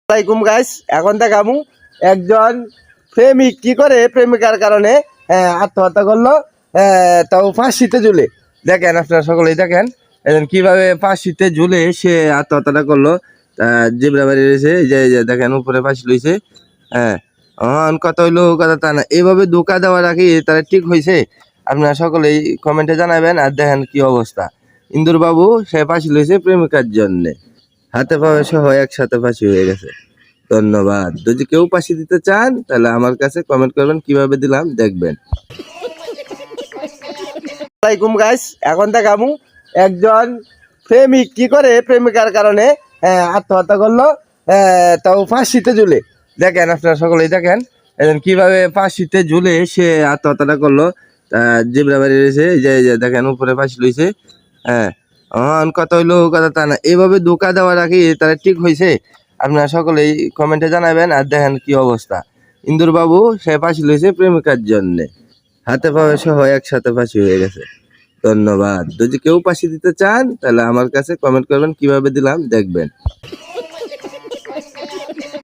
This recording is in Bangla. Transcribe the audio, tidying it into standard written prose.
আসসালামাইকুম গাইস, এখন দেখামু একজন প্রেমিক কি করে প্রেমিকার কারণে আত্মহত্যা করলো, তাও ফাঁসিতে ঝুলে। দেখেন আপনারা সকলেই দেখেন কিভাবে ফাঁসিতে ঝুলে সে আত্মহত্যাটা করলো। জিবরা বাড়ি রয়েছে, যে দেখেন উপরে ফাঁসি লইছে। হ্যাঁ, কথা হইলো কথা তা না, এইভাবে ধোকা দেওয়ার আগে তারা ঠিক হয়েছে। আপনারা সকলেই কমেন্টে জানাবেন। আর দেখেন কি অবস্থা, ইন্দুর বাবু সে ফাঁসি লইছে প্রেমিকার জন্যে, হাতে পায়ে সহ একসাথে ফাঁসি হয়ে গেছে। ধন্যবাদ। যদি কেউ ফাঁসি দিতে চান তাহলে আমার কাছে কমেন্ট করবেন, কিভাবে দিলাম দেখবেন। আসসালামাইকুম গাইস, এখন দেখামু একজন প্রেমিক কি করে প্রেমিকার কারণে আত্মহত্যা করলো, তাও ফাঁসিতে ঝুলে। দেখেন আপনারা সকলেই দেখেন কিভাবে ফাঁসিতে ঝুলে সে আত্মহত্যাটা করলো। জিবরা বাড়ি রয়েছে, যে দেখেন উপরে ফাঁসি লইছে। হ্যাঁ, কথা হইলো কথা তা না, এইভাবে ধোকা দেওয়ার আগে তারা ঠিক হয়েছে। আপনারা সকলেই কমেন্টে জানাবেন। আর দেখেন কি অবস্থা, ইন্দুর বাবু সে ফাঁসি লইছে প্রেমিকার জন্যে, হাতে পায়ে সহ একসাথে ফাঁসি হয়ে গেছে। ধন্যবাদ। যদি কেউ ফাঁসি দিতে চান তাহলে আমার কাছে কমেন্ট করবেন, কিভাবে দিলাম দেখবেন।